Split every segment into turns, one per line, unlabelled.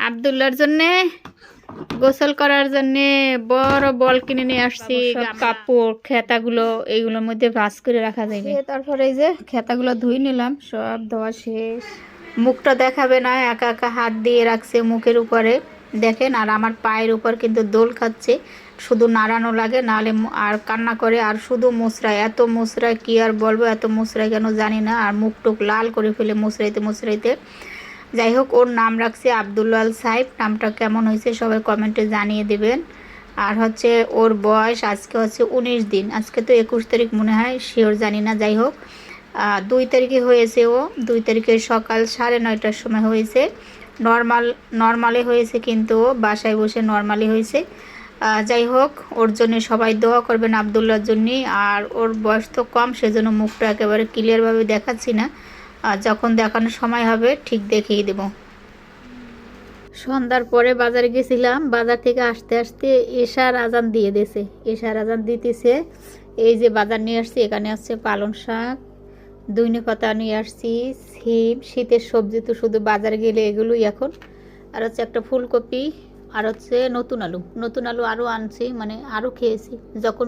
আব্দুল্লাহর জন্য গোসল করার জন্য বড় বল কিনে নিয়ে আসছি। কাপড় খেতাগুলো এইগুলোর মধ্যে ভাঁজ করে রাখা যাবে। তারপরে এই যে খেতাগুলো ধুই নিলাম, সব ধোয়া শেষ। মুখটা দেখাবে না, একা একা হাত দিয়ে রাখছে মুখের উপরে দেখেন। আর আমার পায়ের উপর কিন্তু দোল খাচ্ছে, শুধু নাড়ানো লাগে, নাহলে আর কান্না করে। আর শুধু মুসরায়, এত মুসরায় কি আর বলবো, এত মুসরায় কেন জানি না। আর মুখ টুক লাল করে ফেলে মুসরাইতে মুসরাইতে। যাই হোক, ওর নাম রাখছে আব্দুল্লাহ আল সাইফ। নামটা কেমন হয়েছে সবাই কমেন্টে জানিয়ে দেবেন। আর হচ্ছে ওর বয়স আজকে হচ্ছে 19 দিন। আজকে তো 21 তারিখ মনে হয়, শিওর জানি না। যাই হোক, 2 তারিখে হয়েছে ও। 2 তারিখে সকাল 9:30টার সময় হয়েছে। নর্মালে হয়েছে, কিন্তু ও বাসায় বসে নর্মালি হয়েছে। যাই হোক, ওর জন্য সবাই দোয়া করবেন আব্দুল্লাহর জন্যে। আর ওর বয়স তো কম, সেজন্য মুখটা একেবারে ক্লিয়ারভাবে দেখাচ্ছি না। যখন দেখানোর সময় হবে ঠিক দেখিয়ে দেব। সন্ধ্যার পরে বাজারে গেছিলাম, বাজার থেকে আসতে আসতে এশার আজান দিয়ে দিয়েছে। এশার আজান দিতেছে। এই যে বাজার নিয়ে আসছি, এখানে আসছে পালং শাক, দৈনিক পাতা নিয়ে আসছি, সিম, শীতের সবজি তো শুধু বাজারে গেলে এগুলোই এখন। আর হচ্ছে একটা ফুলকপি, আর হচ্ছে নতুন আলু আরও আনছি, মানে আরও খেয়েছি। যখন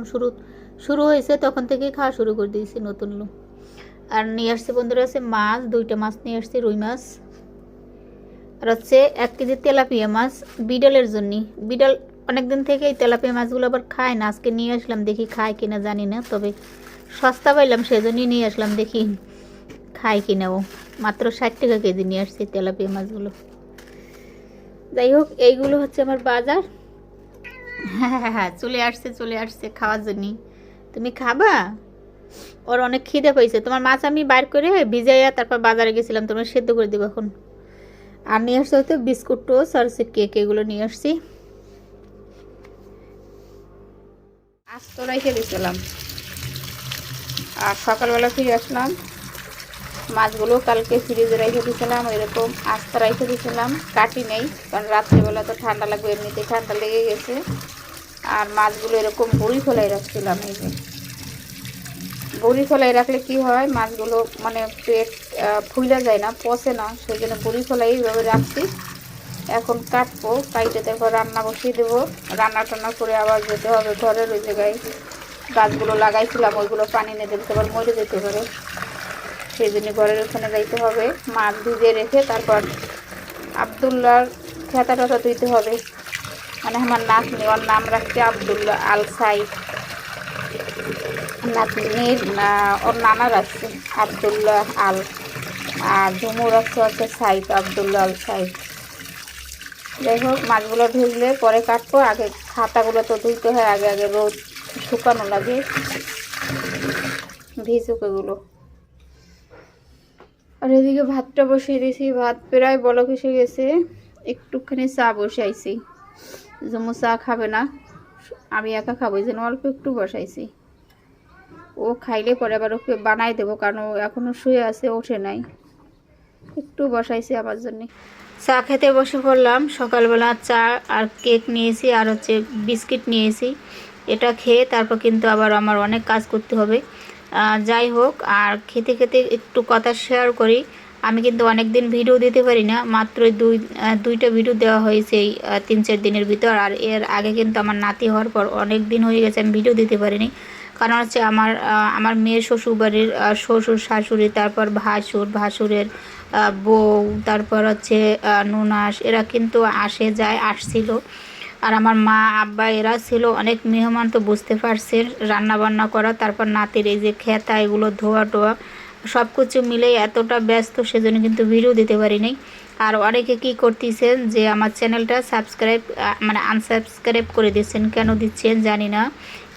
শুরু হয়েছে তখন থেকে খাওয়া শুরু করে দিয়েছি নতুন আলু। আর নিয়ে আসছে বন্ধুরা আছে মাছ, 2টা মাছ নিয়ে আসছি, রুই মাছ। আর হচ্ছে 1 কেজি তেলাপিয়া মাছ বিড়ালের জন্য। বিড়াল অনেকদিন থেকে এই তেলাপিয়া মাছগুলো আবার খায় না। আজকে নিয়ে আসলাম, দেখি খায় কিনা জানি না, তবে সস্তা পাইলাম সেজন্যই নিয়ে আসলাম, দেখি খায় কিনা ও। মাত্র 60 টাকা কেজি নিয়ে আসছি তেলাপিয়া মাছগুলো। যাই হোক, এইগুলো হচ্ছে আমার বাজার। হ্যাঁ, চলে আসছে খাওয়ার জন্য। তুমি খাবা? ওর অনেক খিদে পাইছে। তোমার মাছ আমি বাইর করে ভিজাইয়া তারপর বাজারে গেছিলাম, তোমরা সেদ্ধ করে দেবো এখন। আর নিয়ে আসতে হয়তো বিস্কুট টোস্ট আর হচ্ছে কেক, এগুলো নিয়ে আসছি। আস্ত রেখে দিয়েছিলাম। আর সকালবেলা ফিরে আসলাম, মাছগুলো কালকে ফ্রিজে রেখে দিয়েছিলাম, এরকম আস্ত রেখে দিয়েছিলাম, কাটি নেই, কারণ রাত্রেবেলা তো ঠান্ডা লাগবে, এমনিতে ঠান্ডা লেগে গেছে। আর মাছগুলো এরকম বড়ি ফেলাই রাখছিলাম। এই যে বড়ি ফেলাই রাখলে কি হয়, মাছগুলো মানে পেট ফুলে যায় না, পচে না, সেই জন্য বড়ি ফেলাই এইভাবে রাখছি। এখন কাটবো, কাইটে তারপর রান্না বসিয়ে দেবো। রান্না টান্না করে আবার যেতে হবে ঘরের ওই জায়গায় গাছগুলো লাগাইছিলাম, ওইগুলো পানি নিয়ে দিতে আবার মরে যেতে পারে, সেই জন্য ঘরের ওখানে যাইতে হবে। মাছ ভিজিয়ে রেখে তারপর আব্দুল্লাহর খেতা টাতা ধুইতে হবে। মানে আমার নাতনি, ওর নাম রাখছে আব্দুল্লাহ আল সাইফ। নাতনির ওর নানা রাখছে আব্দুল্লাহ আল, আর ঝুমু রাখছে হচ্ছে সাইফ, আব্দুল্লাহ আল সাইফ। যাই হোক, মাছগুলো ধুইলে পরে কাটবো, আগে খাতাগুলো তো ধুইতে হয়, আগে আগে রোদ শুকানো লাগে, ভিজুক এগুলো। আর এদিকে ভাতটা বসিয়ে দিয়েছি, ভাত প্রায় বলক এসে গেছে। একটুখানি চা বসাইছি, ঝুমু চা খাবে না, আমি একা খাবো, এই জন্য অল্প একটু বসাইছি। ও খাইলে পরে আবার ওকে বানাই দেবো, কারণ ও এখনো শুয়ে আছে, ওঠে নাই। একটু বসাইছি আমার জন্যে। চা খেতে বসে পড়লাম। সকালবেলা চা আর কেক নিয়েছি, আর হচ্ছে বিস্কিট নিয়েছি। এটা খেয়ে তারপর কিন্তু আবার আমার অনেক কাজ করতে হবে। যাই হোক, আর খেতে খেতে একটু কথা শেয়ার করি। আমি কিন্তু অনেক দিন ভিডিও দিতে পারি না, মাত্র দুইটা ভিডিও দেওয়া হয়েছে এই 3-4 দিনের ভিতর। আর এর আগে কিন্তু আমার নাতি হওয়ার পর অনেক দিন হয়ে গেছে আমি ভিডিও দিতে পারিনি। কারণ হচ্ছে আমার মেয়ের শ্বশুরবাড়ির শ্বশুর শাশুড়ি, তারপর ভাসুরের বউ, তারপর হচ্ছে নুনাস, এরা কিন্তু আসছিল। আর আমার মা আব্বা এরা ছিল, অনেক মেহমান, তো বুঝতে পারছেন রান্না বান্না করা, তারপর নাতির এই যে খেতা, এগুলো ধোয়া টোয়া সব কিছু মিলে এতটা ব্যস্ত, সেজন্য কিন্তু ভিডিও দিতে পারিনি। আর অনেকে কি করতেছেন যে আমার চ্যানেলটা মানে আনসাবস্ক্রাইব করে দিচ্ছেন, কেন দিচ্ছেন জানি না,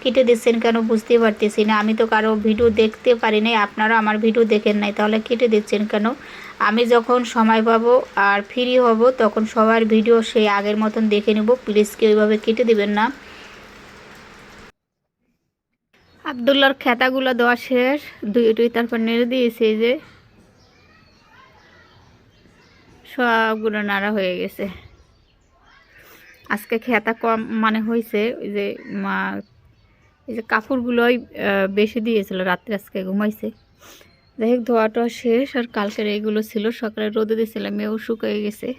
কেটে দিচ্ছেন কেন বুঝতে পারতেছি না। আমি তো কারো ভিডিও দেখতে পারি নাই, আপনারা আমার ভিডিও দেখেন নাই, তাহলে কেটে দিচ্ছেন কেন? আমি যখন সময় পাবো আর ফ্রি হব তখন সবার ভিডিও সেই আগের মতন দেখে নেব, প্লিজ কেউ ওইভাবে কেটে দিবেন না। আব্দুল্লাহর খেতাগুলো দেওয়া শেষ, দুই তারপর নেড়ে দিয়েছে, এই যে সবগুলো নাড়া হয়ে গেছে। আজকে খেতা কম মানে হয়েছে, ওই যে মা এই যে কাপড়গুলোই বেশি দিয়েছিল রাত্রে, আজকে ঘুমাইছে। যাই হোক, ধোয়াটা শেষ। আর কালকের এইগুলো ছিল, সকালে রোদে দিয়েছিলাম, মেয়েও শুকিয়ে গেছে।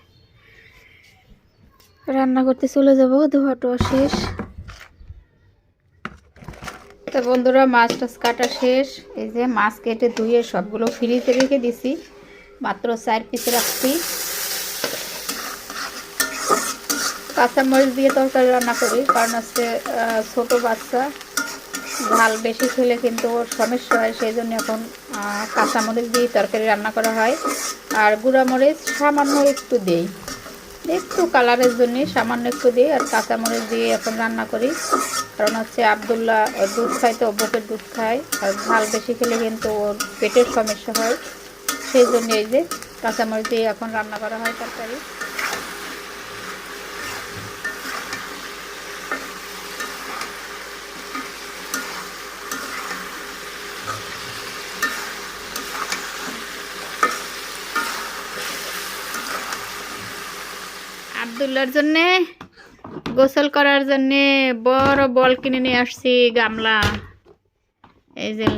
রান্না করতে চলে যাব, ধোয়া টোয়া শেষ। তো বন্ধুরা মাছ টাছ কাটা শেষ। এই যে মাছ কেটে ধুয়ে সবগুলো ফ্রিজে রেখে দিছি, মাত্র 4 পিস রাখছি। কাঁচামরিচ দিয়ে তরকারি রান্না করি, কারণ হচ্ছে ছোট বাচ্চা ঝাল বেশি খেলে কিন্তু ওর সমস্যা হয়, সেই জন্য এখন কাঁচামরিচ দিয়ে তরকারি রান্না করা হয়। আর গুঁড়ামরিচ সামান্য একটু দেই, একটু কালারের জন্য সামান্য একটু দিই। আর কাঁচামরিচ দিয়ে এখন রান্না করি, কারণ হচ্ছে আব্দুল্লাহ দুধ খায়, তো বুকের দুধ খায়, আর ঝাল বেশি খেলে কিন্তু ওর পেটের সমস্যা হয়, সেই জন্য এই যে কাঁচামরিচ দিয়ে এখন রান্না করা হয় তরকারি। আব্দুল্লাহর জন্যে গোসল করার জন্যে বড় বল কিনে নিয়ে আসছি, গামলা। এই যে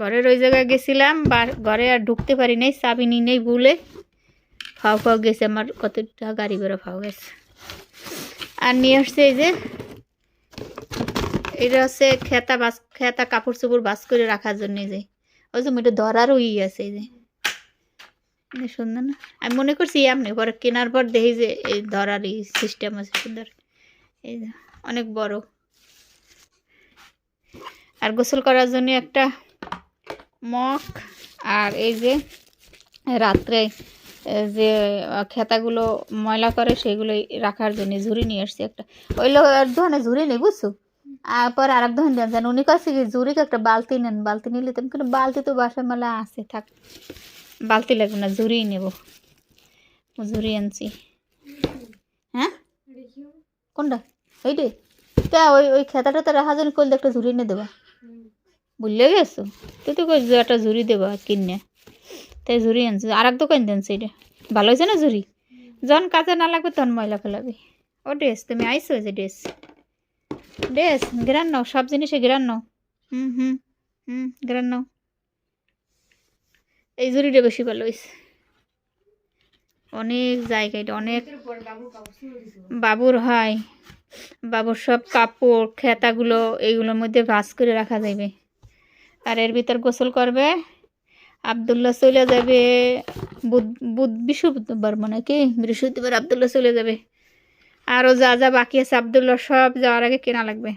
ঘরের ওই জায়গায় গেছিলাম, ঘরে আর ঢুকতে পারি নাই, চাবি নিয়ে নেই ভুলে ফাও ফাও গেছে আমার, কতটা গাড়ি বেরো ফাও গেছে। আর নিয়ে আসছে এই যে এটা হচ্ছে খেতা কাপড় চোপড় বাস করে রাখার জন্য। যে ওই যে এটা ধরারও আছে, এই যে সুন্দর না? আমি মনে করছি এমনি, পরে কেনার পর দেখি যে এই ধরারই সিস্টেম আছে সুন্দর, এই যে অনেক বড়। আর গোসল করার জন্য একটা মগ, আর এই যে রাত্রে যে খেতাগুলো ময়লা করে সেগুলো রাখার জন্য ঝুড়ি নিয়ে আসছি একটা। ওই লোক এক ধরনের ঝুড়ি নেই বুঝছো, আর পরে আর এক ধরনের দেন উনি কাছে কি ঝুড়িকে একটা বালতি নেন, বালতি নিলে তেমন কিন্তু বালতি তো বাসায় মেলা আছে, থাক বালতি লাগবে না, ঝুড়িই নেব। ঝুড়ি আনছি। হ্যাঁ কোনটা? এইটে কে? ওই ওই খেতাটা তো রাখার জন্য করলে একটা ঝুড়ি এনে দেবা, বুঝলে গেছো? তুই তো কই একটা ঝুড়ি দেবা কিনে, তাই ঝুড়ি আনছি। আর এক দোকান দেনছে, এটা ভালো হয়েছে না ঝুড়ি? যখন কাজে না লাগবে তখন ময়লা ফেলাবি। ও ড্রেস তুমি আইসো, যে ড্রেস ড্রেস গ্রান নাও, সব জিনিসে গ্রান নাও। হুম হুম হুম গ্রান নাও। এই ঝুড়িটা বেশি ভালো হয়েছে, অনেক জায়গায়, অনেক বাবুর হয়, বাবুর সব কাপড় খেতাগুলো এইগুলোর মধ্যে ভাঁজ করে রাখা যাবে। আর এর ভিতর গোসল করবে আব্দুল্লাহ, চলে যাবে বৃহস্পতিবার, মানে কি বৃহস্পতিবার আব্দুল্লাহ চলে যাবে। আরও যা যা বাকি আছে আব্দুল্লাহ সব যাওয়ার আগে কেনা লাগবে।